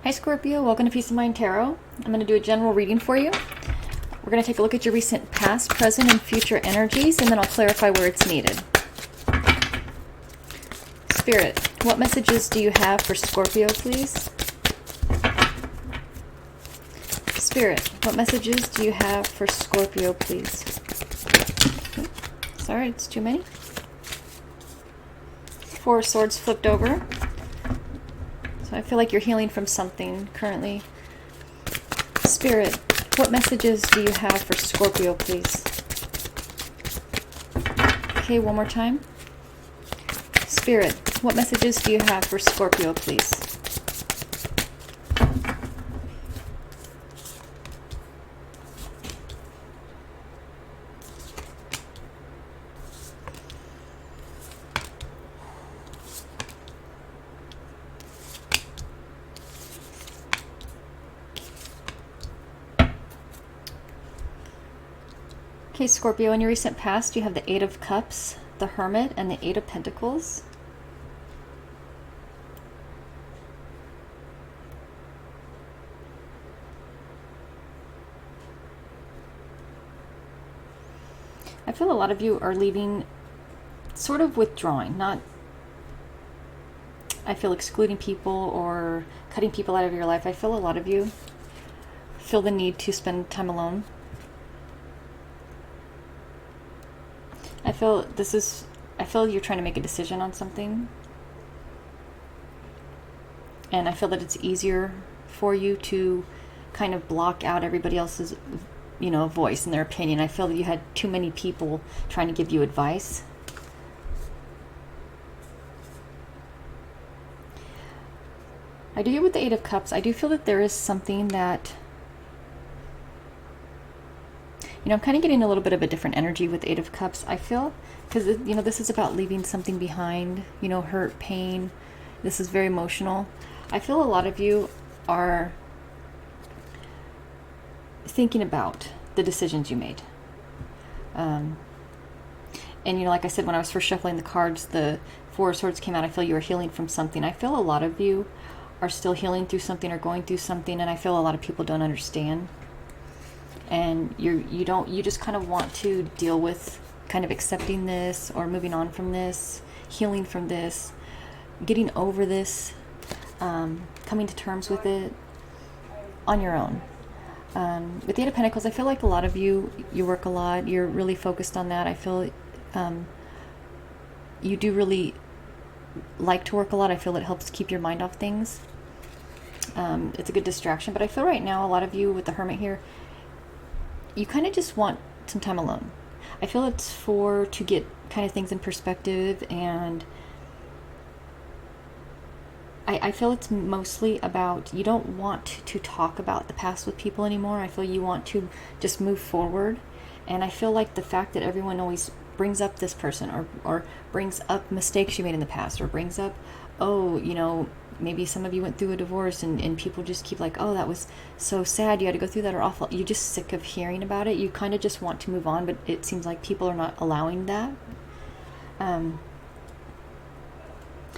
Hi Scorpio, welcome to Peace of Mind Tarot. I'm going to do a general reading for you. We're going to take a look at your recent past, present, and future energies, and then I'll clarify where it's needed. Spirit, what messages do you have for Scorpio, please? Spirit, what messages do you have for Scorpio, please? Sorry, it's too many. Four of Swords flipped over. So I feel like you're healing from something currently. Spirit, what messages do you have for Scorpio, please? Okay, one more time. Spirit, what messages do you have for Scorpio, please? Okay, Scorpio, in your recent past, you have the Eight of Cups, the Hermit, and the Eight of Pentacles. I feel a lot of you are leaving, sort of withdrawing, not, I feel excluding people or cutting people out of your life. I feel a lot of you feel the need to spend time alone. I feel you're trying to make a decision on something. And I feel that it's easier for you to kind of block out everybody else's, voice and their opinion. I feel that you had too many people trying to give you advice. I do, with the Eight of Cups, I do feel that there is something that, I'm kind of getting a little bit of a different energy with Eight of Cups. I feel, because, this is about leaving something behind, hurt, pain. This is very emotional. I feel a lot of you are thinking about the decisions you made. And, like I said, when I was first shuffling the cards, the Four of Swords came out. I feel you are healing from something. I feel a lot of you are still healing through something or going through something, and I feel a lot of people don't understand. And you just kind of want to deal with kind of accepting this or moving on from this, healing from this, getting over this, coming to terms with it on your own. With the Eight of Pentacles, I feel like a lot of you work a lot. You're really focused on that. I feel you do really like to work a lot. I feel it helps keep your mind off things. It's a good distraction. But I feel right now a lot of you with the Hermit here, you kind of just want some time alone. I feel it's to get kind of things in perspective, and I feel it's mostly about, you don't want to talk about the past with people anymore. I feel you want to just move forward. And I feel like the fact that everyone always brings up this person or brings up mistakes you made in the past, or brings up, maybe some of you went through a divorce, and people just keep like, oh, that was so sad, you had to go through that, or awful. You're just sick of hearing about it. You kind of just want to move on, but it seems like people are not allowing that.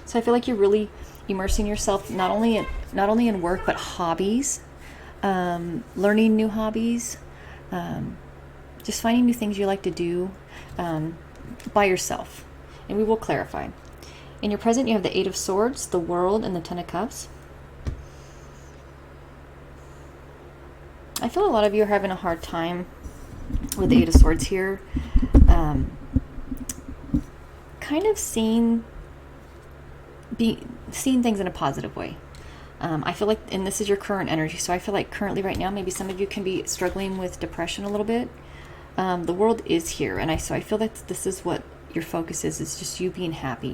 So I feel like you're really immersing yourself not only in work, but hobbies, learning new hobbies, just finding new things you like to do by yourself. And we will clarify. In your present, you have the Eight of Swords, the World, and the Ten of Cups. I feel a lot of you are having a hard time with the Eight of Swords here. Kind of seeing things in a positive way. I feel like, and this is your current energy, so I feel like currently right now, maybe some of you can be struggling with depression a little bit. The world is here, and so I feel that this is what your focus is just you being happy,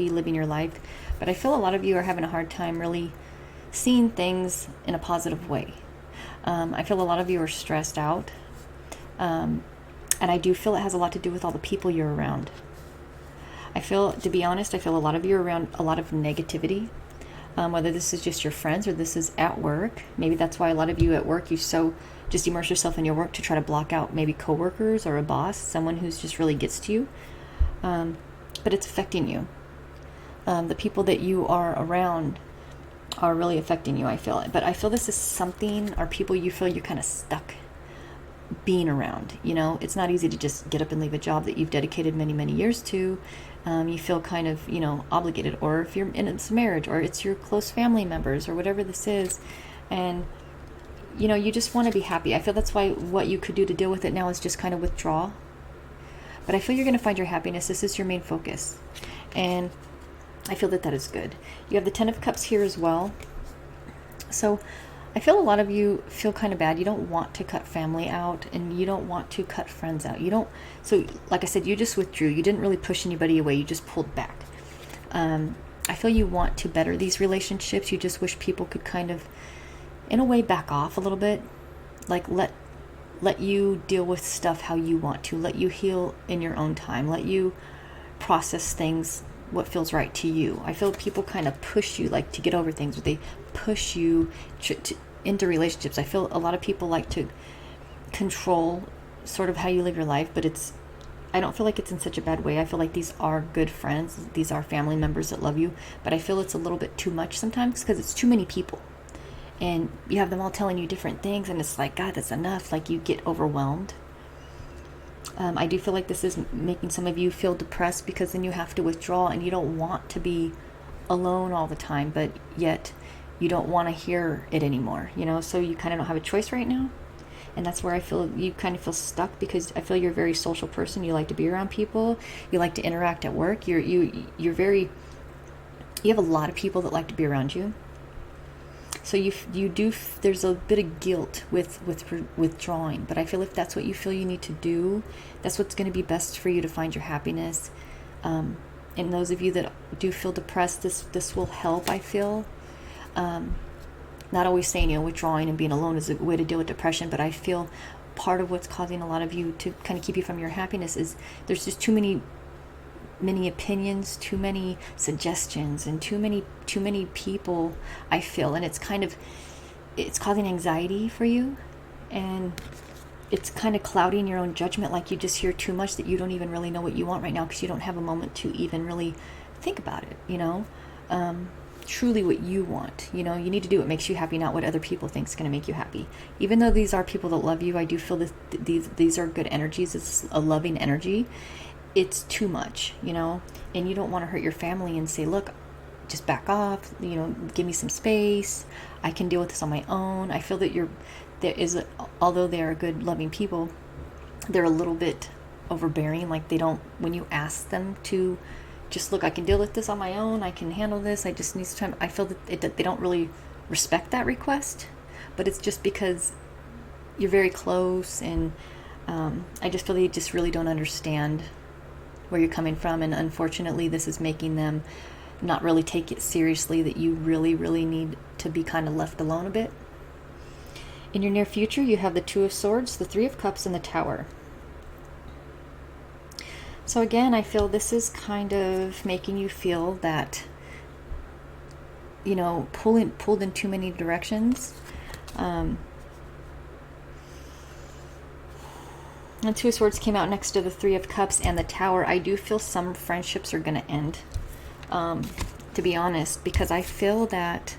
living your life. But I feel a lot of you are having a hard time really seeing things in a positive way. I feel a lot of you are stressed out. And I do feel it has a lot to do with all the people you're around. I feel, to be honest, a lot of you are around a lot of negativity. Whether this is just your friends or this is at work. Maybe that's why a lot of you at work, you just immerse yourself in your work to try to block out maybe coworkers or a boss, someone who's just really gets to you. But it's affecting you. The people that you are around are really affecting you, I feel it. But I feel this is something, or people you feel you're kind of stuck being around. You know, it's not easy to just get up and leave a job that you've dedicated many, many years to. You feel kind of, you know, obligated, or if you're in a marriage, or it's your close family members, or whatever this is, and you know, you just want to be happy. I feel that's why what you could do to deal with it now is just kind of withdraw. But I feel you're going to find your happiness. This is your main focus, and I feel that that is good. You have the Ten of Cups here as well. So I feel a lot of you feel kind of bad. You don't want to cut family out, and you don't want to cut friends out. You don't. So like I said, you just withdrew. You didn't really push anybody away. You just pulled back. I feel you want to better these relationships. You just wish people could kind of, in a way, back off a little bit. Like let you deal with stuff how you want to. Let you heal in your own time. Let you process things what feels right to you. I feel people kind of push you like to get over things, but they push you into relationships. I feel a lot of people like to control sort of how you live your life, but I don't feel like it's in such a bad way. I feel like these are good friends. These are family members that love you, but I feel it's a little bit too much sometimes because it's too many people. And you have them all telling you different things, and it's like, God, that's enough. Like, you get overwhelmed. I do feel like this is making some of you feel depressed, because then you have to withdraw, and you don't want to be alone all the time, but yet you don't want to hear it anymore, you know? So you kind of don't have a choice right now. And that's where I feel you kind of feel stuck, because I feel you're a very social person. You like to be around people. You like to interact at work. You have a lot of people that like to be around you. So there's a bit of guilt with withdrawing, but I feel if that's what you feel you need to do, that's what's going to be best for you to find your happiness. And those of you that do feel depressed, this will help, I feel. Not always saying, you know, withdrawing and being alone is a way to deal with depression, but I feel part of what's causing a lot of you to kind of keep you from your happiness is there's just too many opinions, too many suggestions, and too many people, I feel, and it's causing anxiety for you, and it's kind of clouding your own judgment. Like, you just hear too much that you don't even really know what you want right now, because you don't have a moment to even really think about it, you know. Truly what you want, you know. You need to do what makes you happy, not what other people think is going to make you happy. Even though these are people that love you, I do feel that these are good energies. It's a loving energy. It's too much, you know, and you don't want to hurt your family and say, look, just back off, you know, give me some space. I can deal with this on my own. I feel that although they are good, loving people, they're a little bit overbearing. Like, they don't, when you ask them to just, look, I can deal with this on my own. I can handle this. I just need some time. I feel that they don't really respect that request, but it's just because you're very close, and I just feel they just really don't understand where you're coming from, and unfortunately this is making them not really take it seriously, that you really, really need to be kind of left alone a bit. In your near future, you have the Two of Swords, the Three of Cups, and the Tower. So again, I feel this is kind of making you feel that, you know, pulled in too many directions. The Two of Swords came out next to the Three of Cups and the Tower. I do feel some friendships are going to end, to be honest, because I feel that,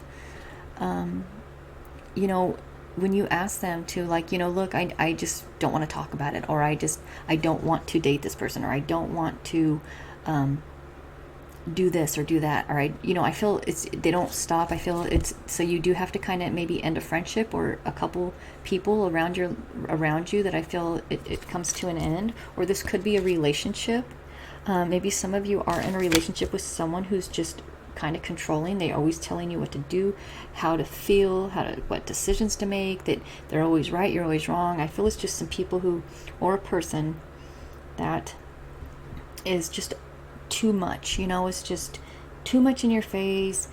you know, when you ask them to, like, you know, look, I just don't want to talk about it, or I don't want to date this person, or I don't want to do this or do that, or I feel they don't stop. I feel so you do have to kind of maybe end a friendship, or a couple people around you that I feel it comes to an end. Or this could be a relationship. Maybe some of you are in a relationship with someone who's just kind of controlling. They're always telling you what to do, how to feel, what decisions to make, that they're always right, you're always wrong. I feel it's just some people or a person that is just too much, you know. It's just too much in your face.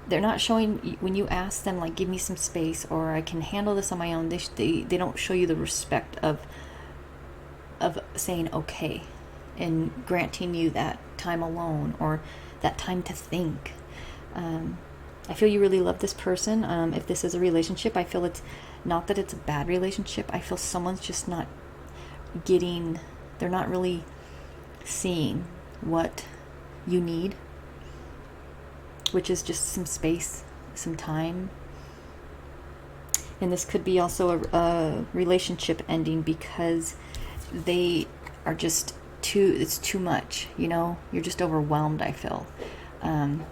They're not showing, when you ask them, like, give me some space, or I can handle this on my own, they don't show you the respect of saying okay, and granting you that time alone, or that time to think. I feel you really love this person. If this is a relationship, I feel it's not that it's a bad relationship. I feel someone's just not they're not really seeing what you need, which is just some space some time. And this could be also a relationship ending because they are just it's too much, you know? You're just overwhelmed, I feel. And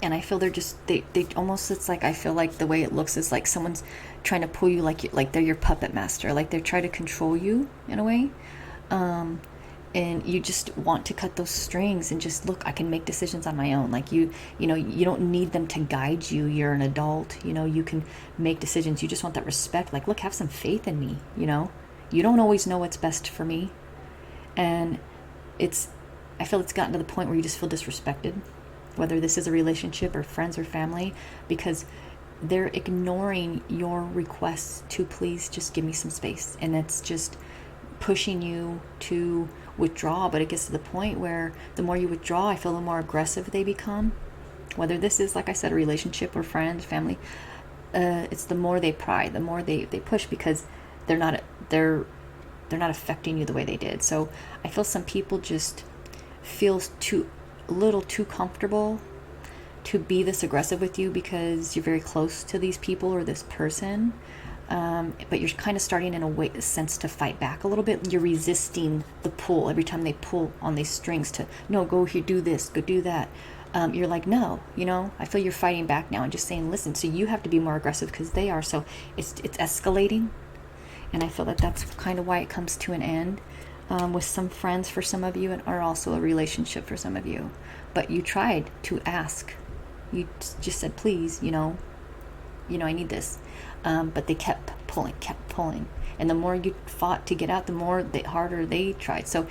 I feel they almost, it's like, I feel like the way it looks is like someone's trying to pull you like they're your puppet master, like they're trying to control you in a way. And you just want to cut those strings and just, look, I can make decisions on my own. Like you know, you don't need them to guide you. You're an adult, you know, you can make decisions. You just want that respect. Like, look, have some faith in me, you know? You don't always know what's best for me. And I feel it's gotten to the point where you just feel disrespected, whether this is a relationship or friends or family, because they're ignoring your requests to please just give me some space. And it's just pushing you to withdraw. But it gets to the point where the more you withdraw, I feel the more aggressive they become. Whether this is, like I said, a relationship or friends, family, it's the more they pry, the more they push, because they're not affecting you the way they did. So I feel some people just feel a little too comfortable to be this aggressive with you because you're very close to these people or this person. But you're kind of starting in a sense to fight back a little bit. You're resisting the pull every time they pull on these strings to, no, go here, do this, go do that. You're like, no, you know, I feel you're fighting back now and just saying, listen, so you have to be more aggressive because they are. So it's escalating. And I feel that that's kind of why it comes to an end with some friends for some of you, and or also a relationship for some of you. But you tried to ask. You just said, please, you know, I need this. But they kept pulling. And the more you fought to get out, the harder they tried. So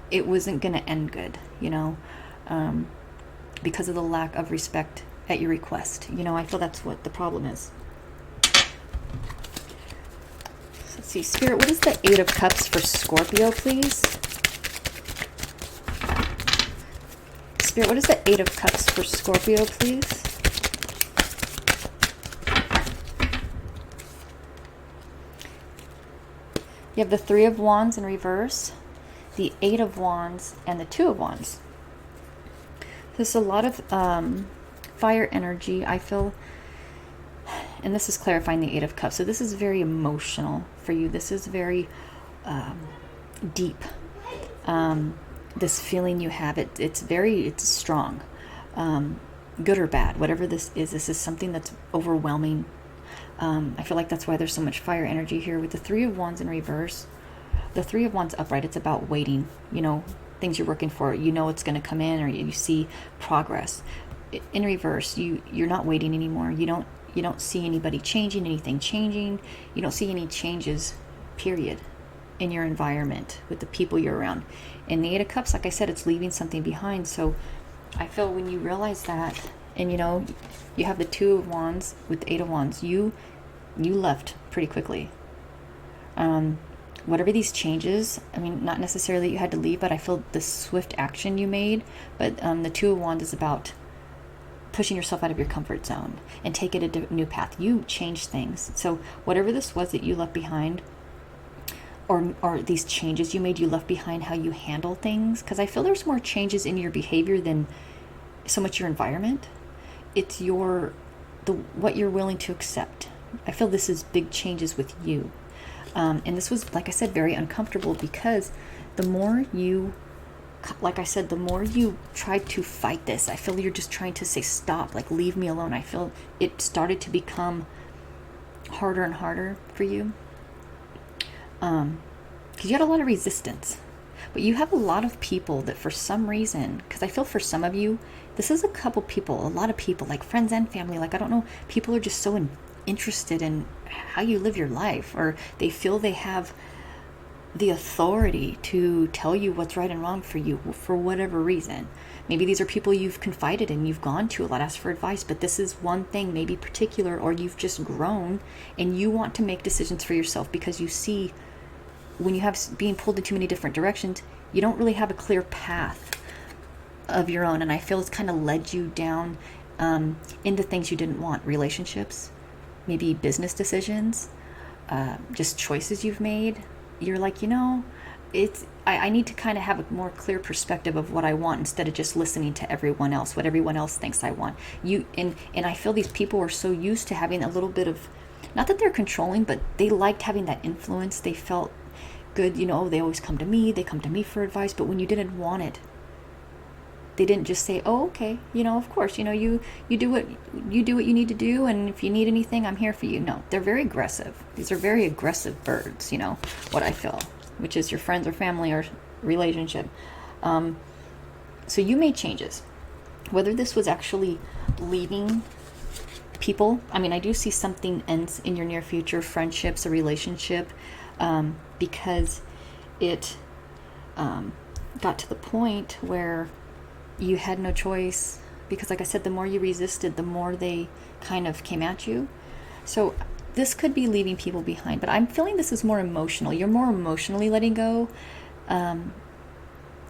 it wasn't going to end good, you know, because of the lack of respect at your request. You know, I feel that's what the problem is. Let's see, Spirit, what is the Eight of Cups for Scorpio, please? Spirit, what is the Eight of Cups for Scorpio, please? You have the Three of Wands in reverse, the Eight of Wands, and the Two of Wands. There's a lot of fire energy, I feel. And this is clarifying the Eight of Cups. So this is very emotional for you. This is very deep. This feeling you have, it's strong. Good or bad, whatever this is something that's overwhelming. I feel like that's why there's so much fire energy here. With the Three of Wands in reverse, the Three of Wands upright, it's about waiting. You know, things you're working for. You know it's going to come in, or you see progress. In reverse, you're not waiting anymore. You don't see anybody changing, anything changing. You don't see any changes, period, in your environment with the people you're around. And the Eight of Cups, like I said, it's leaving something behind. So I feel when you realize that, and you know, you have the Two of Wands with the Eight of Wands, you left pretty quickly. Whatever these changes, I mean, not necessarily you had to leave, but I feel the swift action you made. But the Two of Wands is about pushing yourself out of your comfort zone and take it a new path. You changed things. So whatever this was that you left behind, or these changes you made, you left behind how you handle things. Because I feel there's more changes in your behavior than so much your environment. It's what you're willing to accept. I feel this is big changes with you. And this was, like I said, very uncomfortable, because the more you, like I said, the more you tried to fight this, I feel you're just trying to say, stop, like, leave me alone. I feel it started to become harder and harder for you. Because you had a lot of resistance. But you have a lot of people that for some reason, because I feel for some of you, this is a lot of people, like friends and family, like, I don't know, people are just so interested in how you live your life, or they feel they have the authority to tell you what's right and wrong for you for whatever reason. Maybe these are people you've confided in, you've gone to a lot, asked for advice, but this is one thing maybe particular, or you've just grown and you want to make decisions for yourself, because you see when you have being pulled in too many different directions, you don't really have a clear path of your own. And I feel it's kind of led you down into things you didn't want, relationships, maybe business decisions, just choices you've made. You're like, you know, I need to kind of have a more clear perspective of what I want instead of just listening to everyone else, what everyone else thinks I want. And I feel these people are so used to having a little bit of, not that they're controlling, but they liked having that influence. They felt good, you know, they always come to me, they come to me for advice, but when you didn't want it, they didn't just say, oh, okay, you know, of course, you know, you do what you need to do, and if you need anything, I'm here for you. No, they're very aggressive. These are very aggressive birds, you know, what I feel, which is your friends or family or relationship. So you made changes. Whether this was actually leaving people, I mean, I do see something ends in your near future, friendships, a relationship, because it got to the point where you had no choice, because like I said, the more you resisted, the more they kind of came at you. So this could be leaving people behind, but I'm feeling this is more emotional. You're more emotionally letting go.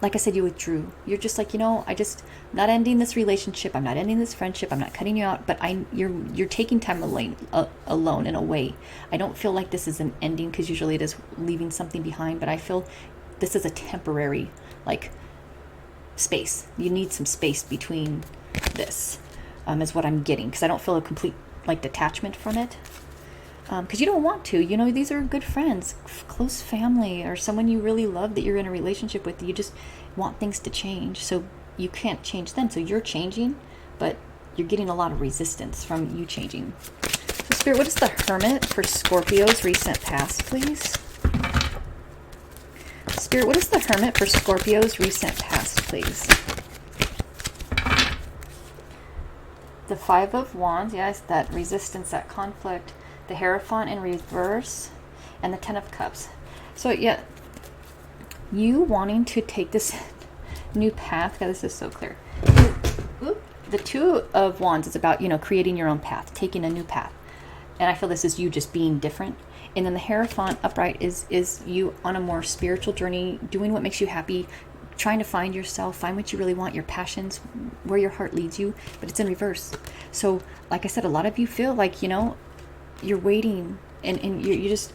Like I said, you withdrew. You're just like, you know, not ending this relationship. I'm not ending this friendship. I'm not cutting you out, but you're taking time alone in a way. I don't feel like this is an ending, because usually it is leaving something behind, but I feel this is a temporary, like, space. You need some space between this, is what I'm getting, because I don't feel a complete, like, detachment from it. Because you don't want to, you know, these are good friends, close family, or someone you really love that you're in a relationship with. You just want things to change, so you can't change them. So you're changing, but you're getting a lot of resistance from you changing. So Spirit, what is the Hermit for Scorpio's recent past, please? Spirit, what is the Hermit for Scorpio's recent past, please? The Five of Wands, yes, that resistance, that conflict. The Hierophant in reverse, and the Ten of Cups. So yeah, you wanting to take this new path. God, this is so clear. The Two of Wands is about, you know, creating your own path, taking a new path. And I feel this is you just being different. And then the Hierophant upright is you on a more spiritual journey, doing what makes you happy, trying to find yourself, find what you really want, your passions, where your heart leads you, but it's in reverse. So like I said, a lot of you feel like, you know, you're waiting, and you just,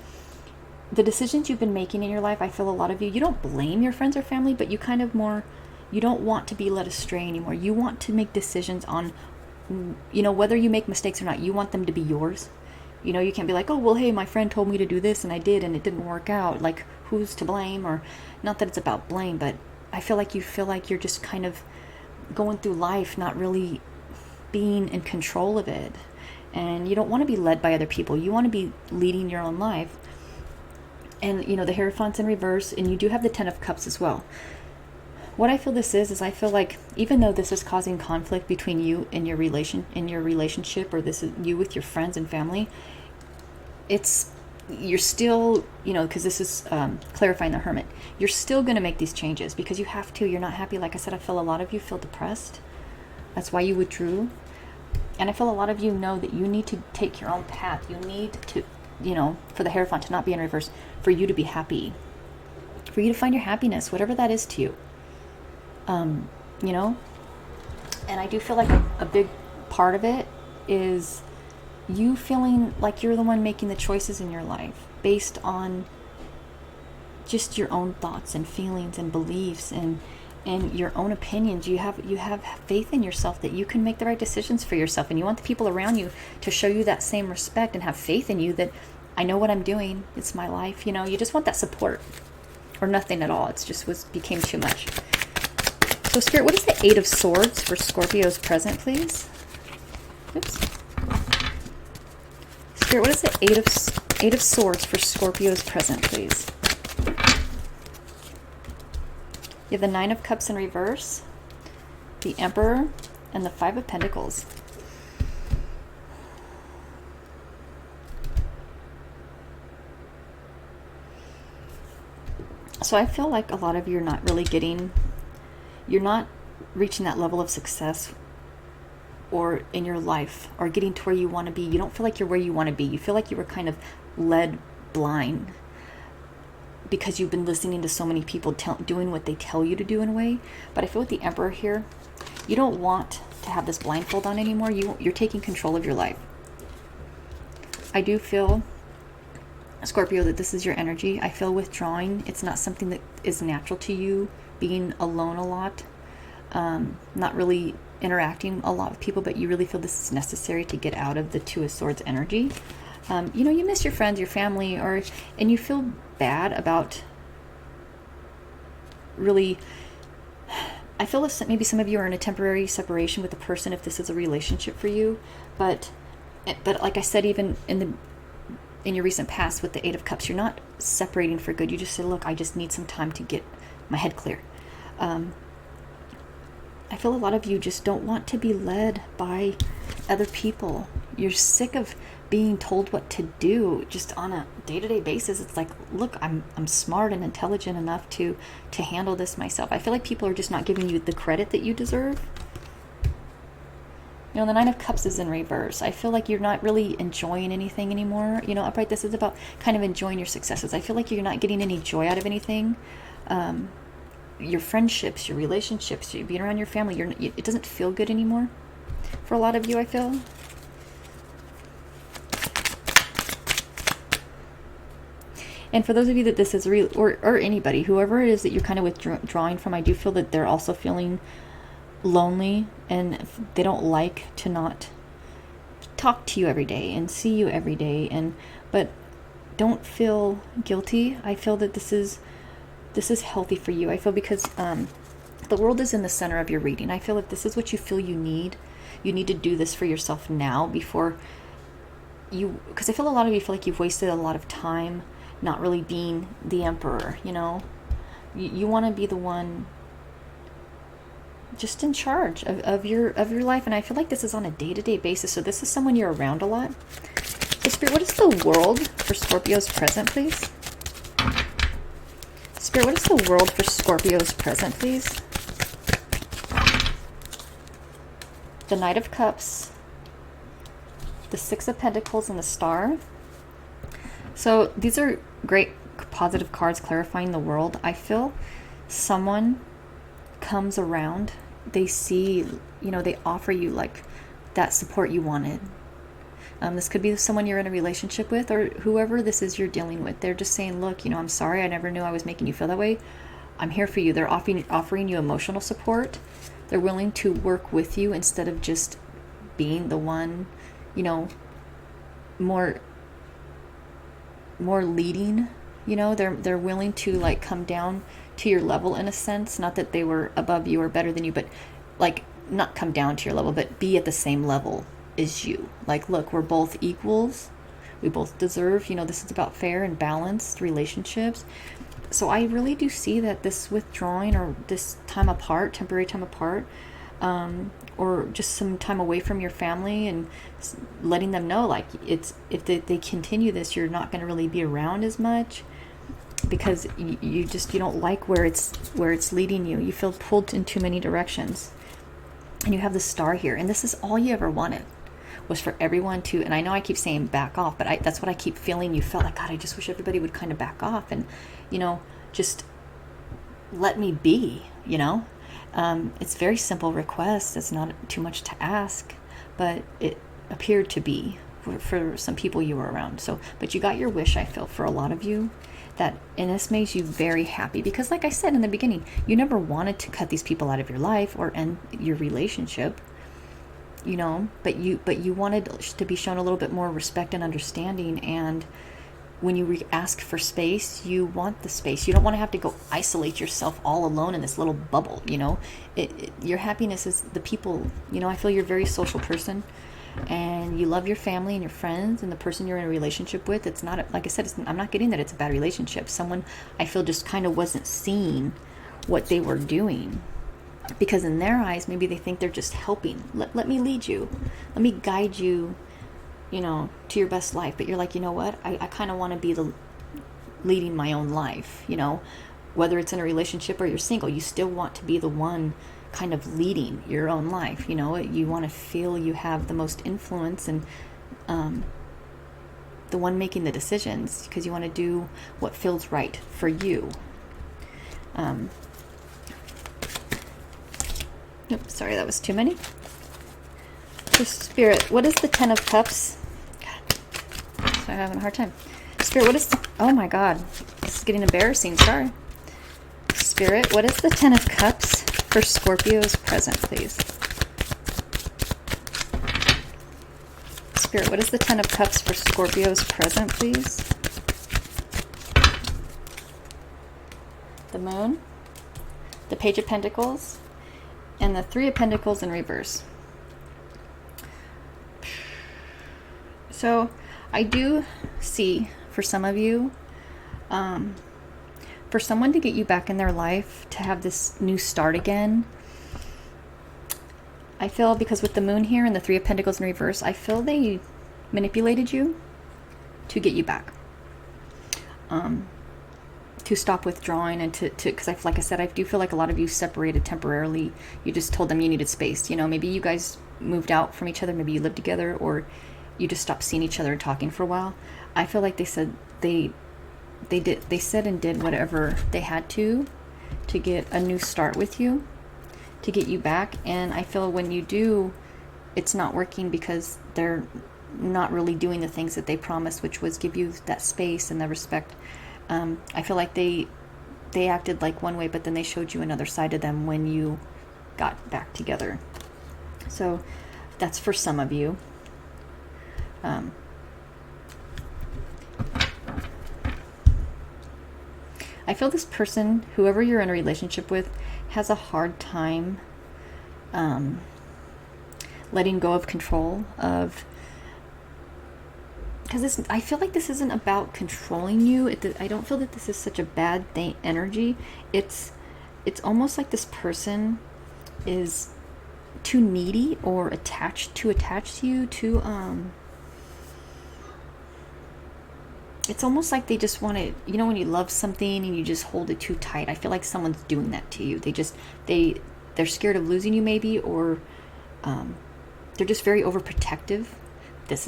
the decisions you've been making in your life, I feel a lot of you don't blame your friends or family, but you kind of more, you don't want to be led astray anymore. You want to make decisions on, you know, whether you make mistakes or not, you want them to be yours. You know, you can't be like, oh, well, hey, my friend told me to do this and I did and it didn't work out. Like, who's to blame? Or not that it's about blame, but I feel like you're just kind of going through life, not really being in control of it. And you don't want to be led by other people. You want to be leading your own life. And, you know, the Hierophant's in reverse, and you do have the Ten of Cups as well. What I feel this is I feel like even though this is causing conflict between you and your relationship, or this is you with your friends and family, you're still, you know, because this is clarifying the Hermit, you're still going to make these changes because you have to. You're not happy. Like I said, I feel a lot of you feel depressed. That's why you withdrew. And I feel a lot of you know that you need to take your own path. You need to, you know, for the Hierophant to not be in reverse, for you to be happy, for you to find your happiness, whatever that is to you. You know, and I do feel like a big part of it is you feeling like you're the one making the choices in your life based on just your own thoughts and feelings and beliefs and your own opinions. You have faith in yourself that you can make the right decisions for yourself, and you want the people around you to show you that same respect and have faith in you that I know what I'm doing. It's my life. You know, you just want that support, or nothing at all. It's just became too much. So Spirit, what is the Eight of Swords for Scorpio's present, please? Oops. Spirit, what is the Eight of Swords for Scorpio's present, please? You have the Nine of Cups in reverse, the Emperor, and the Five of Pentacles. So I feel like a lot of you are not really you're not reaching that level of success or in your life or getting to where you want to be. You don't feel like you're where you want to be. You feel like you were kind of led blind because you've been listening to so many people doing what they tell you to do in a way. But I feel with the Emperor here, you don't want to have this blindfold on anymore. You're taking control of your life. I do feel Scorpio, that this is your energy. I feel withdrawing. It's not something that is natural to you, being alone a lot, not really interacting a lot with people, but you really feel this is necessary to get out of the Two of Swords energy. You know, you miss your friends, your family, and you feel bad about really... I feel that maybe some of you are in a temporary separation with a person if this is a relationship for you, but like I said, even in your recent past with the Eight of Cups, you're not separating for good. You just say, look, I just need some time to get my head clear. I feel a lot of you just don't want to be led by other people. You're sick of being told what to do just on a day-to-day basis. It's like, look, I'm smart and intelligent enough to handle this myself. I feel like people are just not giving you the credit that you deserve. You know, the Nine of Cups is in reverse. I feel like you're not really enjoying anything anymore. You know, upright, this is about kind of enjoying your successes. I feel like you're not getting any joy out of anything. Your friendships, your relationships, you being around your family, it doesn't feel good anymore for a lot of you, I feel. And for those of you that this is real, or anybody, whoever it is that you're kind of withdrawing from, I do feel that they're also feeling lonely, and they don't like to not talk to you every day and see you every day, but don't feel guilty. I feel that this is healthy for you. I feel because the world is in the center of your reading. I feel if this is what you feel you need to do this for yourself now before you, because I feel a lot of you feel like you've wasted a lot of time not really being the emperor, you know. You want to be the one just in charge of your life, and I feel like this is on a day-to-day basis, so this is someone you're around a lot. Hey, Spirit, what is the world for Scorpio's present, please? Spirit, what is the world for Scorpio's present, please? The Knight of Cups, the Six of Pentacles, and the Star. So these are great positive cards clarifying the world. I feel someone comes around, they see, you know, they offer you like that support you wanted. This could be someone you're in a relationship with, or whoever this is you're dealing with. They're just saying, look, you know, I'm sorry, I never knew I was making you feel that way. I'm here for you. They're offering you emotional support. They're willing to work with you instead of just being the one, you know, more leading. You know, they're willing to like come down to your level in a sense. Not that they were above you or better than you, but like not come down to your level, but be at the same level as you. Like, look, we're both equals. We both deserve, you know, this is about fair and balanced relationships. So I really do see that this withdrawing or this time apart, temporary time apart, or just some time away from your family and letting them know, like, it's, if they continue this, you're not going to really be around as much because you don't like where it's leading you. You feel pulled in too many directions. And you have the Star here, and this is all you ever wanted, was for everyone to, and I know I keep saying back off, but that's what I keep feeling. You felt like, God, I just wish everybody would kind of back off and, you know, just let me be, you know. It's a very simple request. It's not too much to ask, but it appeared to be for some people you were around. So, but you got your wish, I feel, for a lot of you. And this makes you very happy because, like I said in the beginning, you never wanted to cut these people out of your life or end your relationship, you know, but you wanted to be shown a little bit more respect and understanding. And when you ask for space, you want the space. You don't want to have to go isolate yourself all alone in this little bubble, you know. Your happiness is the people, you know. I feel you're a very social person, and you love your family and your friends and the person you're in a relationship with. It's not, like I said, I'm not getting that it's a bad relationship. Someone, I feel, just kind of wasn't seeing what they were doing, because in their eyes, maybe they think they're just helping. Let me lead you. Let me guide you, you know, to your best life. But you're like, you know what? I kind of want to be leading my own life, you know, whether it's in a relationship or you're single, you still want to be the one kind of leading your own life. You know, you want to feel you have the most influence and the one making the decisions, because you want to do what feels right for you. Oops, sorry, that was too many. So Spirit, what is the Ten of Cups? God, so I'm having a hard time. Spirit, what is... Oh my God. This is getting embarrassing. Sorry. Spirit, what is the Ten of Cups for Scorpio's present, please? Spirit, what is the Ten of Cups for Scorpio's present, please? The Moon, the Page of Pentacles, and the Three of Pentacles in reverse. So I do see, for some of you, for someone to get you back in their life, to have this new start again, I feel, because with the Moon here and the Three of Pentacles in reverse, I feel they manipulated you to get you back. To stop withdrawing and to because like I said, I do feel like a lot of you separated temporarily. You just told them you needed space. You know, maybe you guys moved out from each other, maybe you lived together, or you just stopped seeing each other and talking for a while. I feel like they said they said and did whatever they had to get a new start with you, to get you back. And I feel when you do, it's not working because they're not really doing the things that they promised, which was give you that space and the respect. I feel like they acted like one way, but then they showed you another side of them when you got back together. So that's for some of you. I feel this person, whoever you're in a relationship with, has a hard time letting go of control of... Because I feel like this isn't about controlling you. I don't feel that this is such a bad thing, energy. It's almost like this person is too needy or attached to you. It's almost like they just want to, you know, when you love something and you just hold it too tight. I feel like someone's doing that to you. They're scared of losing you, maybe, or they're just very overprotective.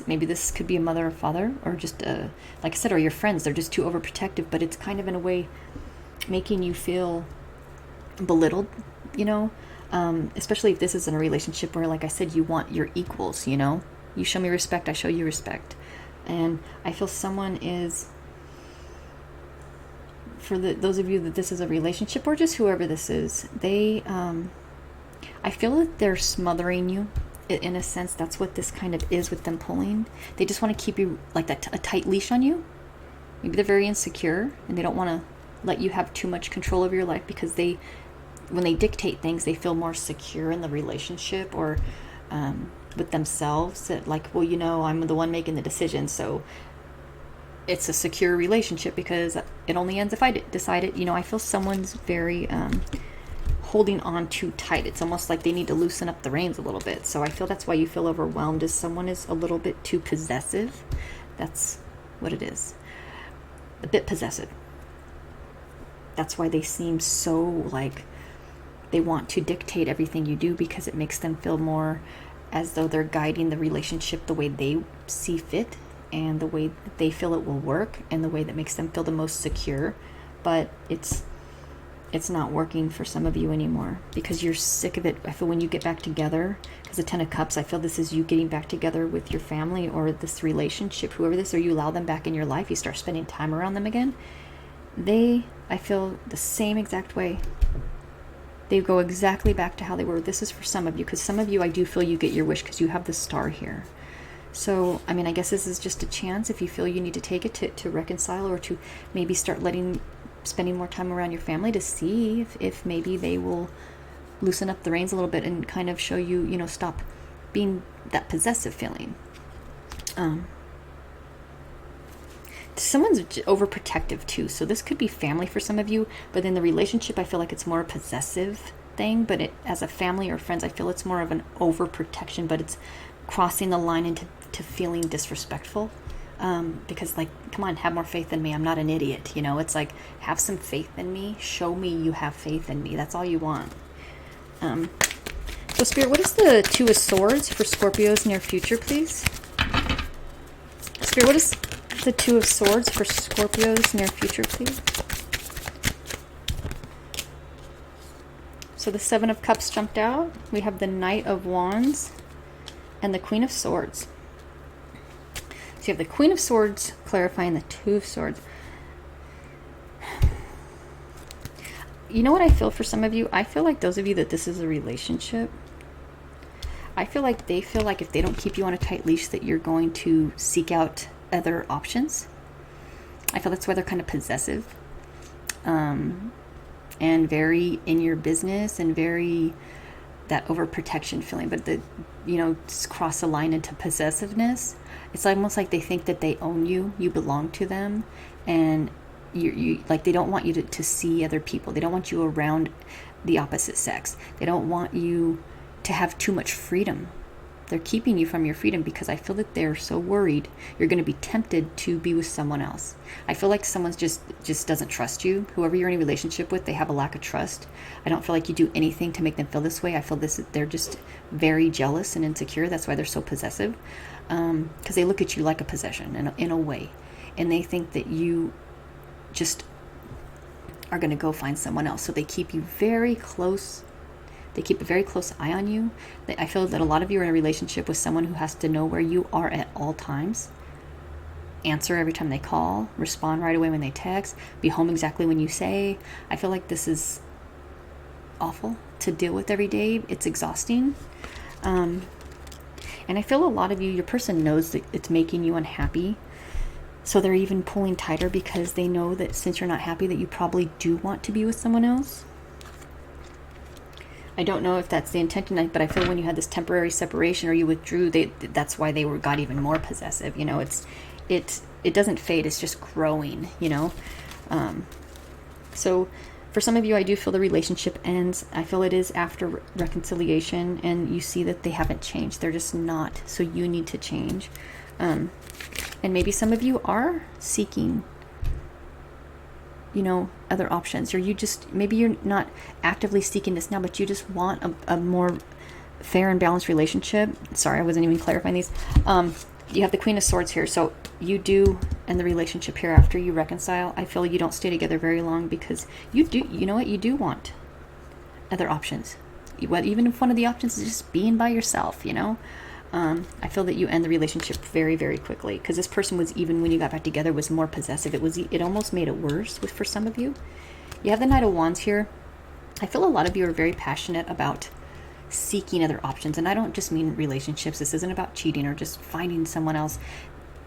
Maybe this could be a mother or father, or just like I said, or your friends. They're just too overprotective, but it's kind of in a way making you feel belittled, you know, especially if this is in a relationship where, like I said, you want your equals, you know, you show me respect, I show you respect. And I feel someone is, for those of you that this is a relationship, or just whoever this is, I feel that they're smothering you. In a sense, that's what this kind of is with them pulling. They just want to keep you like that, a tight leash on you. Maybe they're very insecure and they don't want to let you have too much control over your life, because when they dictate things, they feel more secure in the relationship, or with themselves. That like, well, you know, I'm the one making the decision, so it's a secure relationship because it only ends if I decide it. You know, I feel someone's very holding on too tight. It's almost like they need to loosen up the reins a little bit. So I feel that's why you feel overwhelmed, is someone is a little bit too possessive. That's what it is. A bit possessive. That's why they seem so like they want to dictate everything you do, because it makes them feel more as though they're guiding the relationship the way they see fit, and the way that they feel it will work, and the way that makes them feel the most secure. But it's not working for some of you anymore, because you're sick of it. I feel when you get back together, because the Ten of Cups, I feel this is you getting back together with your family or this relationship, whoever this, or you allow them back in your life, you start spending time around them again. I feel the same exact way. They go exactly back to how they were. This is for some of you, because some of you, I do feel you get your wish because you have the star here. So, I mean, I guess this is just a chance, if you feel you need to take it, to reconcile, or to maybe start spending more time around your family, to see if maybe they will loosen up the reins a little bit and kind of show you, you know, stop being that possessive feeling. Someone's overprotective too, so this could be family for some of you, but in the relationship, I feel like it's more a possessive thing, but as a family or friends, I feel it's more of an overprotection, but it's crossing the line into feeling disrespectful. Because, like, come on, have more faith in me. I'm not an idiot, you know. It's like, have some faith in me. Show me you have faith in me. That's all you want. So, Spirit, what is the Two of Swords for Scorpio's near future, please? Spirit, what is the Two of Swords for Scorpio's near future, please? So the Seven of Cups jumped out. We have the Knight of Wands and the Queen of Swords. So you have the Queen of Swords clarifying the Two of Swords. You know what I feel for some of you? I feel like those of you that this is a relationship, I feel like they feel like if they don't keep you on a tight leash that you're going to seek out other options. I feel that's why they're kind of possessive. And very in your business and very that overprotection feeling, but just cross the line into possessiveness. It's almost like they think that they own you, you belong to them, and you like they don't want you to see other people. They don't want you around the opposite sex. They don't want you to have too much freedom. They're keeping you from your freedom because I feel that they're so worried you're going to be tempted to be with someone else. I feel like someone just doesn't trust you. Whoever you're in a relationship with, they have a lack of trust. I don't feel like you do anything to make them feel this way. I feel they're just very jealous and insecure. That's why they're so possessive, because they look at you like a possession in a way, and they think that you just are going to go find someone else. So they keep you very close. They keep a very close eye on you. I feel that a lot of you are in a relationship with someone who has to know where you are at all times. Answer every time they call. Respond right away when they text. Be home exactly when you say. I feel like this is awful to deal with every day. It's exhausting. And I feel a lot of you, your person knows that it's making you unhappy. So they're even pulling tighter because they know that since you're not happy that you probably do want to be with someone else. I don't know if that's the intention, but I feel when you had this temporary separation or you withdrew, that's why they got even more possessive. It doesn't fade. It's just growing, So for some of you, I do feel the relationship ends. I feel it is after reconciliation, and you see that they haven't changed. They're just not. So you need to change. And maybe some of you are seeking other options, or maybe you're not actively seeking this now, but you just want a more fair and balanced relationship. Sorry, I wasn't even clarifying these. You have the Queen of Swords here, so you do end the relationship here after you reconcile. I feel you don't stay together very long because you do want other options. Even if one of the options is just being by yourself, I feel that you end the relationship very, very quickly because this person was, even when you got back together, was more possessive. It almost made it worse for some of you. You have the Knight of Wands here. I feel a lot of you are very passionate about seeking other options, and I don't just mean relationships. This isn't about cheating or just finding someone else.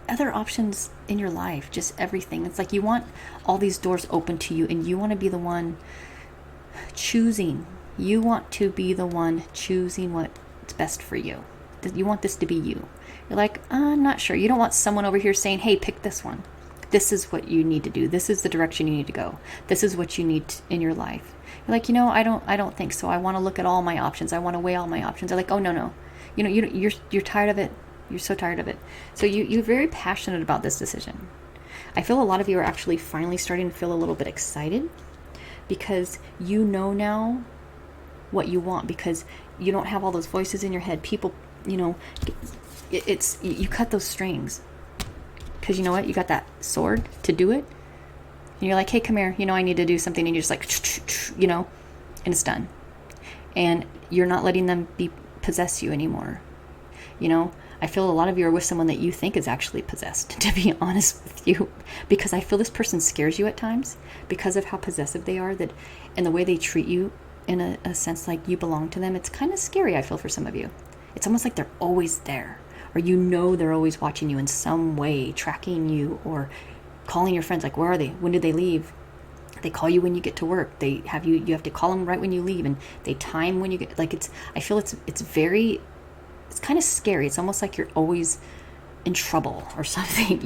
Other options in your life, just everything. It's like you want all these doors open to you, and you want to be the one choosing. You want to be the one choosing what's best for you. You want this to be you. You're like, I'm not sure. You don't want someone over here saying, hey, pick this one. This is what you need to do. This is the direction you need to go. This is what you need in your life. You're like, I don't think so. I want to look at all my options. I want to weigh all my options. They're like, oh, no. You're tired of it. You're so tired of it. So you're very passionate about this decision. I feel a lot of you are actually finally starting to feel a little bit excited because you know now what you want, because you don't have all those voices in your head. People, you cut those strings because you know what? You got that sword to do it. And you're like, hey, come here. I need to do something. And you're just like, and it's done. And you're not letting them possess you anymore. I feel a lot of you are with someone that you think is actually possessed, to be honest with you, because I feel this person scares you at times because of how possessive they are, and the way they treat you in a sense like you belong to them. It's kind of scary, I feel, for some of you. It's almost like they're always there, or they're always watching you in some way, tracking you, or calling your friends, like, where are they? When did they leave? They call you when you get to work. You have to call them right when you leave, and they time when you get, I feel it's kind of scary. It's almost like you're always in trouble or something,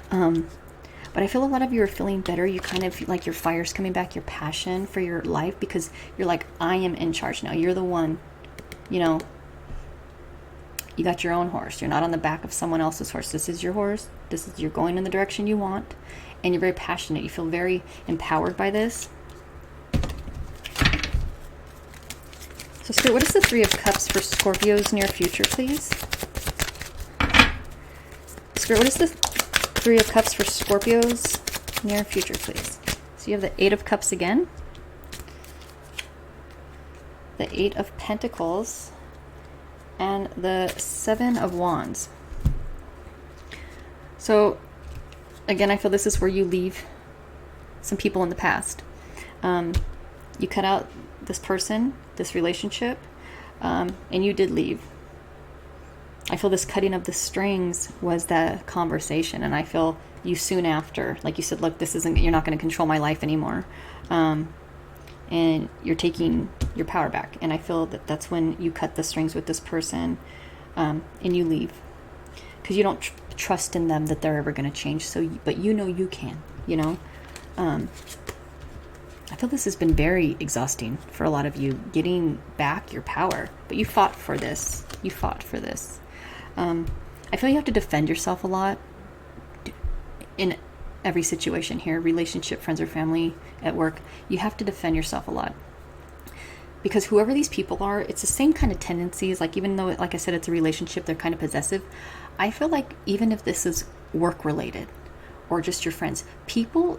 But I feel a lot of you are feeling better. You kind of feel like your fire's coming back, your passion for your life, because you're like, I am in charge now. You're the one, you got your own horse. You're not on the back of someone else's horse. This is your horse. You're going in the direction you want, and you're very passionate. You feel very empowered by this. So, Spirit, what is the Three of Cups for Scorpio's near future, please? Spirit, what is the Three of Cups for Scorpio's near future, please? So you have the Eight of Cups again, the Eight of Pentacles, and the Seven of Wands. So again, I feel this is where you leave some people in the past. You cut out this person, this relationship, and you did leave. I feel this cutting of the strings was that conversation, and I feel you soon after, like you said, look, you're not going to control my life anymore, and you're taking your power back. And I feel that that's when you cut the strings with this person, and you leave, because you don't trust in them that they're ever going to change. But you know you can. I feel this has been very exhausting for a lot of you, getting back your power. But you fought for this. I feel you have to defend yourself a lot in every situation here, relationship, friends or family, at work. You have to defend yourself a lot. Because whoever these people are, it's the same kind of tendencies. Like, even though, like I said, it's a relationship, they're kind of possessive. I feel like even if this is work related or just your friends,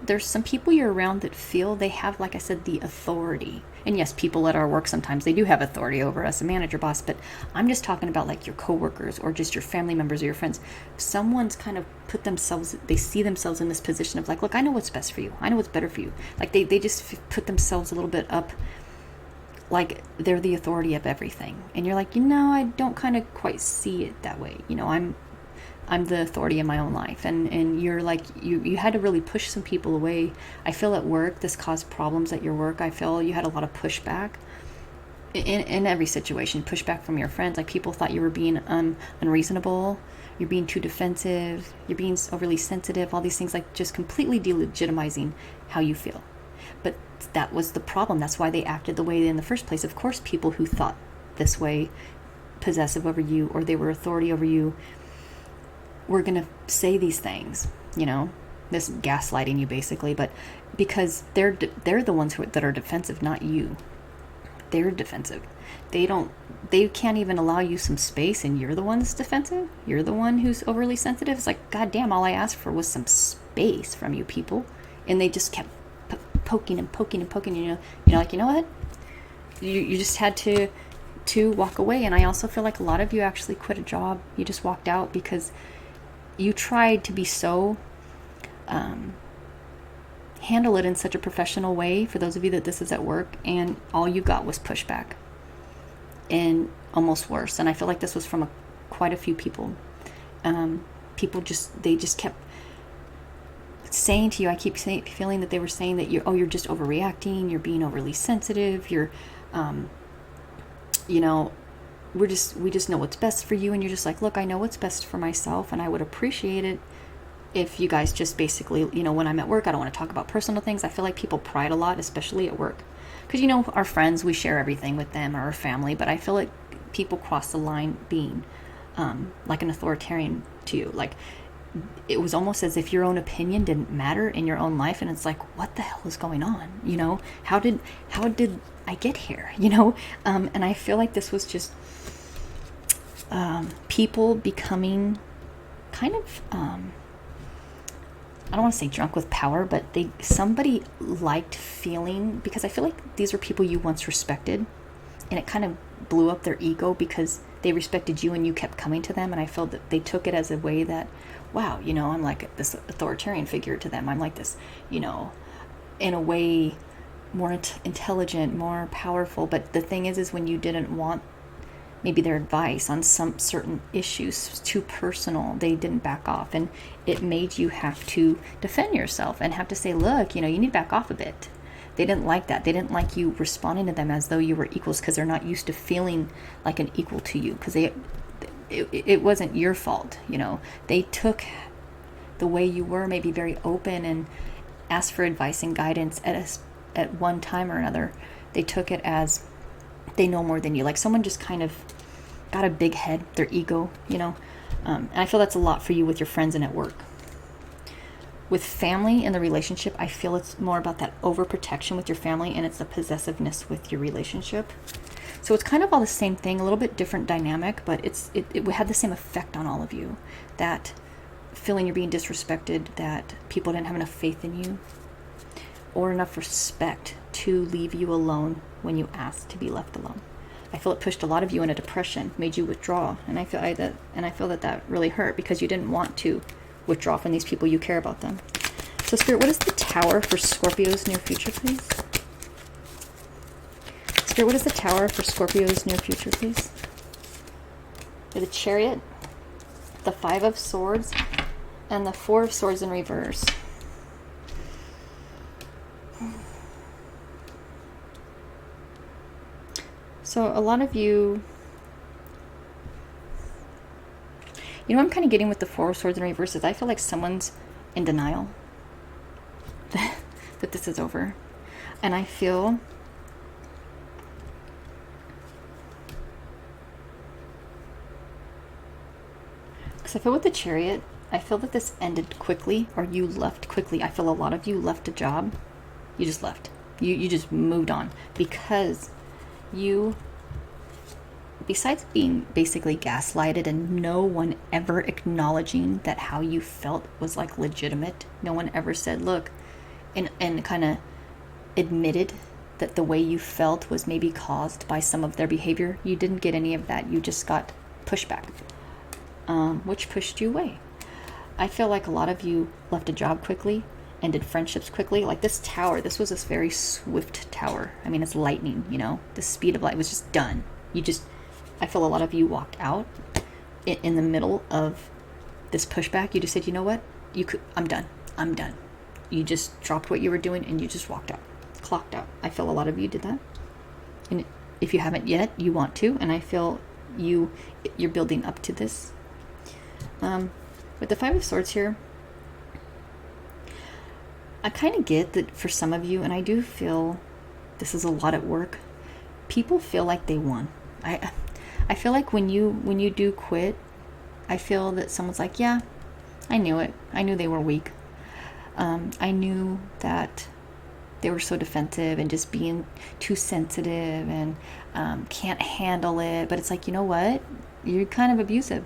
there's some people you're around that feel they have, like I said, the authority. And yes, people at our work, sometimes they do have authority over us, a manager, boss, but I'm just talking about like your coworkers or just your family members or your friends. Someone's kind of they see themselves in this position of like, look, I know what's best for you. I know what's better for you. Like they just put themselves a little bit up, like they're the authority of everything. And you're like, I don't kind of quite see it that way. I'm the authority in my own life. And you're like, you had to really push some people away. I feel at work, this caused problems at your work. I feel you had a lot of pushback in every situation, pushback from your friends. Like, people thought you were being unreasonable. You're being too defensive. You're being overly sensitive. All these things, like just completely delegitimizing how you feel. But that was the problem. That's why they acted the way they in the first place. Of course, people who thought this way, possessive over you, or they were authority over you, were going to say these things, this gaslighting you basically, but because they're the ones that are defensive, not you. They're defensive. They can't even allow you some space, and you're the one that's defensive. You're the one who's overly sensitive. It's like, goddamn, all I asked for was some space from you people. And they just kept poking and poking and poking. You're like, you know what? You just had to walk away. And I also feel like a lot of you actually quit a job. You just walked out because you tried to be so, handle it in such a professional way, for those of you that this is at work, and all you got was pushback and almost worse. And I feel like this was from quite a few people. People just kept saying to you, I keep feeling that they were saying that you're just overreacting, you're being overly sensitive, you're, we just know what's best for you. And you're just like, look, I know what's best for myself, and I would appreciate it if you guys just basically, when I'm at work, I don't want to talk about personal things. I feel like people pride a lot, especially at work, because our friends, we share everything with them, or our family. But I feel like people cross the line being like an authoritarian to you. Like, it was almost as if your own opinion didn't matter in your own life. And it's like, what the hell is going on? How did I get here? And I feel like this was just people becoming kind of, I don't want to say drunk with power, but somebody liked feeling, because I feel like these were people you once respected, and it kind of blew up their ego because they respected you and you kept coming to them. And I felt that they took it as a way that, wow, I'm like this authoritarian figure to them. I'm like this, in a way more intelligent, more powerful. But the thing is when you didn't want maybe their advice on some certain issues, too personal, they didn't back off. And it made you have to defend yourself and have to say, look, you need to back off a bit. They didn't like that. They didn't like you responding to them as though you were equals, because they're not used to feeling like an equal to you, because it wasn't your fault. They took the way you were, maybe very open, and asked for advice and guidance at one time or another. They took it as they know more than you. Like someone just kind of got a big head, their ego, and I feel that's a lot for you with your friends and at work. With family and the relationship, I feel it's more about that overprotection with your family, and it's the possessiveness with your relationship. So it's kind of all the same thing, a little bit different dynamic, but it had the same effect on all of you. That feeling you're being disrespected, that people didn't have enough faith in you or enough respect to leave you alone when you asked to be left alone. I feel it pushed a lot of you in a depression, made you withdraw, and I feel that really hurt, because you didn't want to withdraw from these people you care about them. So Spirit, what is the Tower for Scorpio's near future, please? Spirit, what is the Tower for Scorpio's near future, please? The Chariot, the Five of Swords, and the Four of Swords in reverse. So a lot of you, you know what I'm kind of getting with the Four of Swords in reverse is I feel like someone's in denial that this is over. And I feel with the Chariot, I feel that this ended quickly, or you left quickly. I feel a lot of you left a job. You just left. You just moved on because you, besides being basically gaslighted and no one ever acknowledging that how you felt was like legitimate. No one ever said, look, and kind of admitted that the way you felt was maybe caused by some of their behavior. You didn't get any of that. You just got pushback, which pushed you away. I feel like a lot of you left a job quickly, ended friendships quickly. Like this tower, this was this very swift tower. I mean, it's lightning, you know, the speed of light was just done. I feel a lot of you walked out in the middle of this pushback. You just said, you know what, I'm done. You just dropped what you were doing and you just walked out, clocked out. I feel a lot of you did that. And if you haven't yet, you want to, and I feel you're building up to this. With the Five of Swords here, I kind of get that for some of you, and I do feel this is a lot at work, people feel like they won. I feel like when you do quit, I feel that someone's like, yeah, I knew it. I knew they were weak. I knew that they were so defensive and just being too sensitive and can't handle it. But it's like, you know what? You're kind of abusive.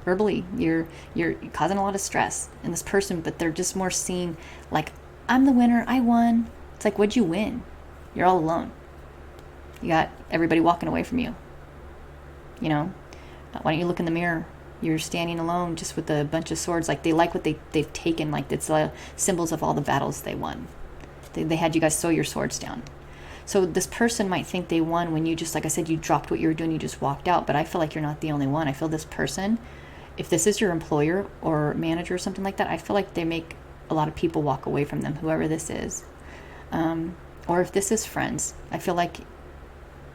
Verbally, you're causing a lot of stress in this person, but they're just more seeing like, I'm the winner, I won. It's like, what'd you win? You're all alone. You got everybody walking away from you. You know, why don't you look in the mirror? You're standing alone just with a bunch of swords. Like they like what they've taken. Like it's symbols of all the battles they won. They had you guys sew your swords down. So this person might think they won when you just, like I said, you dropped what you were doing, you just walked out. But I feel like you're not the only one. I feel this person, if this is your employer or manager or something like that, I feel like they make a lot of people walk away from them, whoever this is. Or if this is friends, I feel like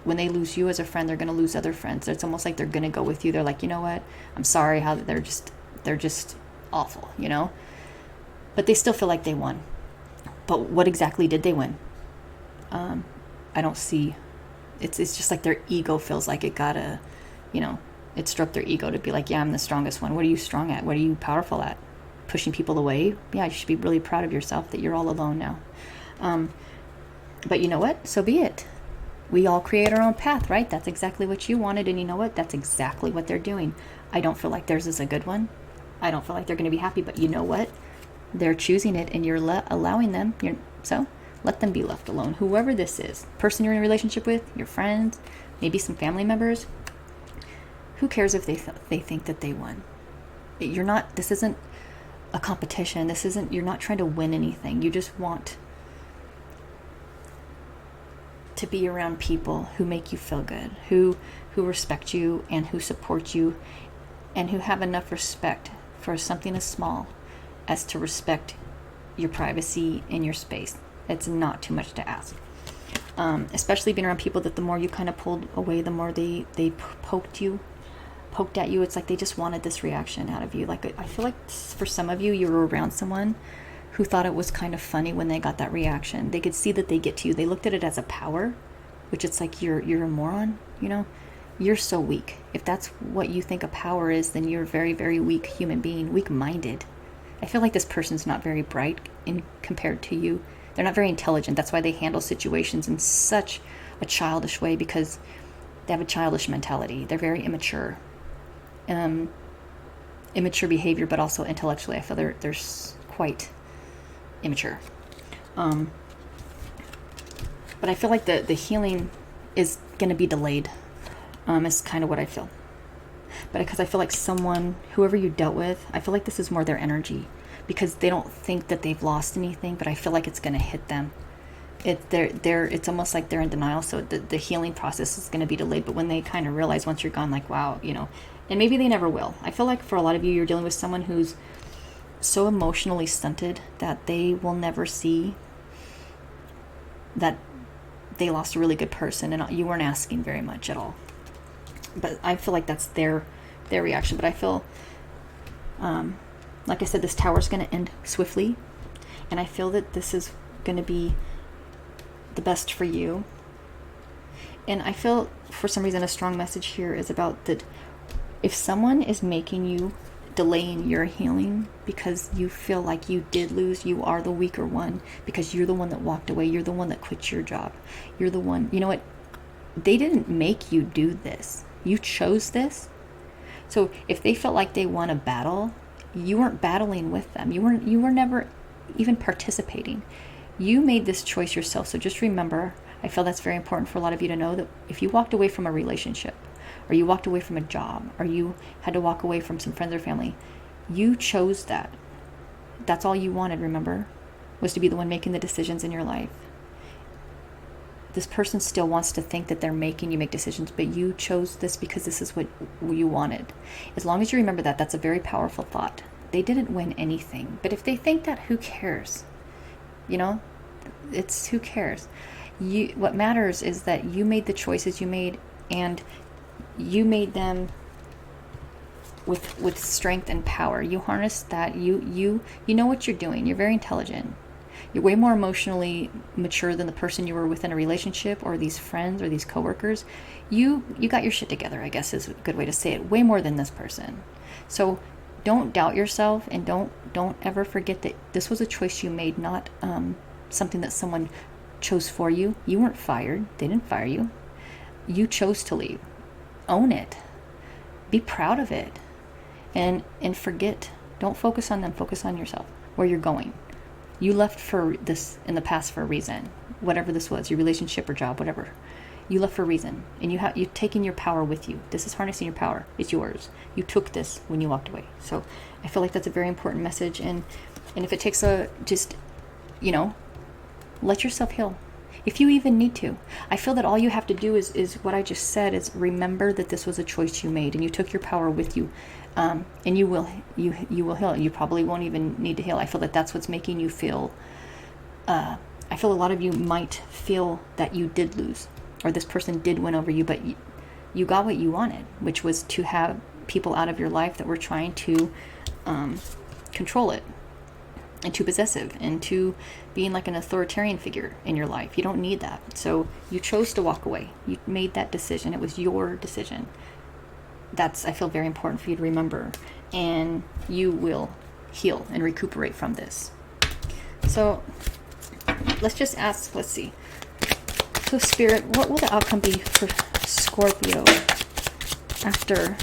when they lose you as a friend, they're going to lose other friends. It's almost like they're going to go with you. They're like, you know what? I'm sorry how they're just awful, you know? But they still feel like they won. But what exactly did they win? I don't see. It's just like their ego feels like it got it struck their ego to be like, yeah, I'm the strongest one. What are you strong at? What are you powerful at? Pushing people away? Yeah, you should be really proud of yourself that you're all alone now. But you know what? So be it. We all create our own path, right? That's exactly what you wanted. And you know what? That's exactly what they're doing. I don't feel like theirs is a good one. I don't feel like they're going to be happy. But you know what? They're choosing it and you're allowing them. So let them be left alone. Whoever this is, person you're in a relationship with, your friends, maybe some family members. Who cares if they think that they won? This isn't a competition. You're not trying to win anything. You just want to be around people who make you feel good, who respect you and who support you and who have enough respect for something as small as to respect your privacy and your space. It's not too much to ask. Especially being around people that the more you kind of pulled away, the more they poked at you. It's like they just wanted this reaction out of you. Like I feel like for some of you, you were around someone who thought it was kind of funny when they got that reaction. They could see that they get to you. They looked at it as a power, which it's like you're a moron, you know? You're so weak. If that's what you think a power is, then you're a very, very weak human being, weak-minded. I feel like this person's not very bright compared to you. They're not very intelligent. That's why they handle situations in such a childish way, because they have a childish mentality. They're very immature. Immature behavior, but also intellectually. I feel they're quite immature. But I feel like the healing is going to be delayed. Is kind of what I feel. but because I feel like someone, whoever you dealt with, I feel like this is more their energy, because they don't think that they've lost anything, but I feel like it's going to hit them. It's almost like they're in denial, so the healing process is going to be delayed. But when they kind of realize once you're gone, like, wow, and maybe they never will. I feel like for a lot of you, you're dealing with someone who's so emotionally stunted that they will never see that they lost a really good person, and you weren't asking very much at all. But I feel like that's their reaction. But I feel, like I said, this tower is going to end swiftly, and I feel that this is going to be the best for you. And I feel for some reason a strong message here is about that if someone is making you delaying your healing because you feel like you did lose, you are the weaker one, because you're the one that walked away, you're the one that quit your job, you're the one, you know what, they didn't make you do this, you chose this. So if they felt like they won a battle, you weren't battling with them, you were never even participating. You made this choice yourself. So just remember, I feel that's very important for a lot of you to know, that if you walked away from a relationship, or you walked away from a job, or you had to walk away from some friends or family, you chose that. That's all you wanted, remember, was to be the one making the decisions in your life. This person still wants to think that they're making you make decisions, but you chose this because this is what you wanted. As long as you remember that, that's a very powerful thought. They didn't win anything, but if they think that, who cares? It's who cares? What matters is that you made the choices you made, and you made them with strength and power. You harnessed that. You know what you're doing. You're very intelligent. You're way more emotionally mature than the person you were within a relationship, or these friends, or these coworkers. You got your shit together, I guess is a good way to say it. Way more than this person. So don't doubt yourself, and don't ever forget that this was a choice you made, not something that someone chose for you. You weren't fired. They didn't fire you. You chose to leave. Own it. Be proud of it. And forget. Don't focus on them. Focus on yourself. Where you're going. You left for this in the past for a reason. Whatever this was, your relationship or job, whatever. You left for a reason. And you've taken your power with you. This is harnessing your power. It's yours. You took this when you walked away. So I feel like that's a very important message. And if it takes let yourself heal. If you even need to. I feel that all you have to do is what I just said, is remember that this was a choice you made, and you took your power with you. And you will heal. You probably won't even need to heal. I feel that that's what's making you feel, I feel a lot of you might feel that you did lose, or this person did win over you, but you got what you wanted, which was to have people out of your life that were trying to control it, and too possessive, and to being like an authoritarian figure in your life. You don't need that. So you chose to walk away. You made that decision. It was your decision. That's, I feel, very important for you to remember. And you will heal and recuperate from this. So let's just ask, let's see. So Spirit, what will the outcome be for Scorpio after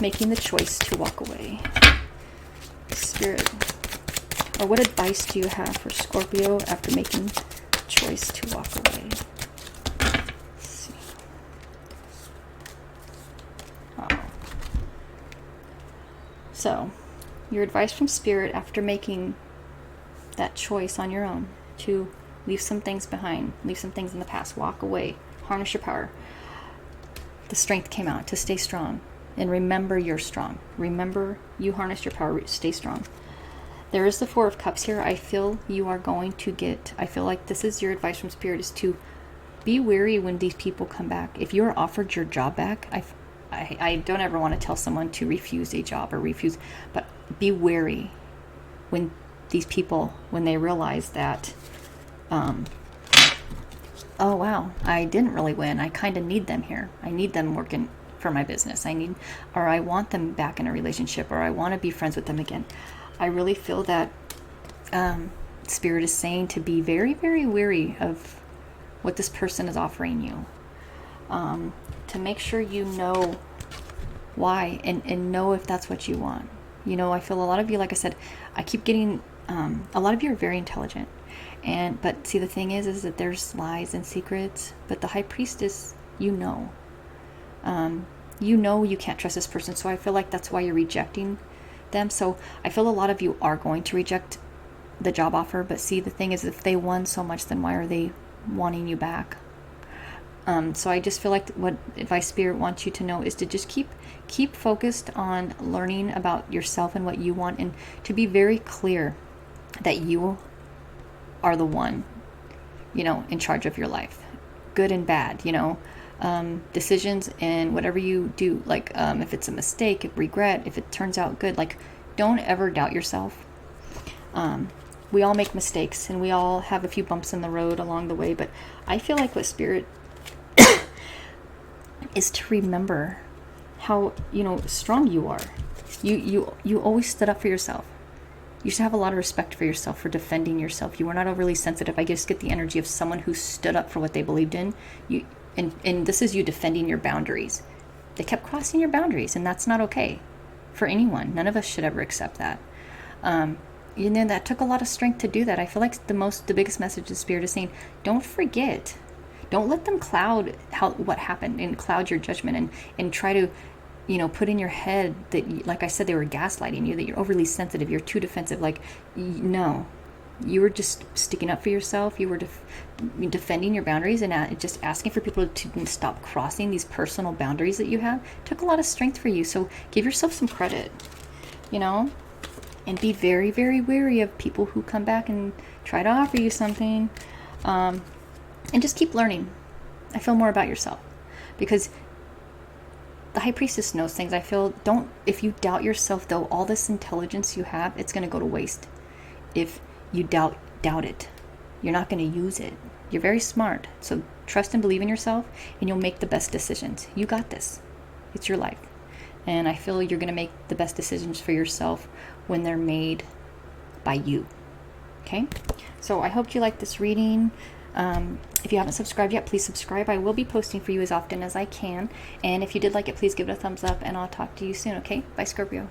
making the choice to walk away? Spirit, or what advice do you have for Scorpio after making the choice to walk away? Let's see. So, your advice from Spirit after making that choice on your own to leave some things behind, leave some things in the past, walk away, harness your power. The strength came out to stay strong. And remember you're strong. Remember you harnessed your power. Stay strong. There is the Four of Cups here. I feel you are going to get, I feel like this is your advice from Spirit, is to be wary when these people come back. If you're offered your job back, I don't ever want to tell someone to refuse a job or refuse, but be wary when these people, when they realize that, oh wow, I didn't really win. I kind of need them here. I need them working for my business. I want them back in a relationship, or I want to be friends with them again. I really feel that Spirit is saying to be very, very wary of what this person is offering you. To make sure you know why, and know if that's what you want. I feel a lot of you, like I said, I keep getting, a lot of you are very intelligent. But see, the thing is that there's lies and secrets, but the High Priestess, You know you can't trust this person, so I feel like that's why you're rejecting them. So I feel a lot of you are going to reject the job offer, but see, the thing is, if they won so much, then why are they wanting you back? So I just feel like what advice Spirit wants you to know is to just keep focused on learning about yourself and what you want, and to be very clear that you are the one, in charge of your life, good and bad, decisions and whatever you do, like if it's a mistake, regret, if it turns out good, like don't ever doubt yourself. We all make mistakes and we all have a few bumps in the road along the way, but I feel like what Spirit is to remember how strong you are. You always stood up for yourself. You should have a lot of respect for yourself for defending yourself. You were not overly sensitive. I just get the energy of someone who stood up for what they believed in. And this is you defending your boundaries. They kept crossing your boundaries, and that's not okay for anyone. None of us should ever accept that. That took a lot of strength to do that. I feel like the biggest message of Spirit is saying, don't forget. Don't let them cloud what happened and cloud your judgment and try to, put in your head that, like I said, they were gaslighting you, that you're overly sensitive, you're too defensive. Like, no, you were just sticking up for yourself. You were defending your boundaries and just asking for people to stop crossing these personal boundaries that you have. It took a lot of strength for you. So give yourself some credit, and be very, very wary of people who come back and try to offer you something. And just keep learning. I feel more about yourself, because the High Priestess knows things. I feel, if you doubt yourself, though, all this intelligence you have, it's going to go to waste. If you doubt it, you're not going to use it. You're very smart. So trust and believe in yourself, and you'll make the best decisions. You got this. It's your life. And I feel you're going to make the best decisions for yourself when they're made by you. Okay? So I hope you like this reading. If you haven't subscribed yet, please subscribe. I will be posting for you as often as I can. And if you did like it, please give it a thumbs up, and I'll talk to you soon, okay? Bye, Scorpio.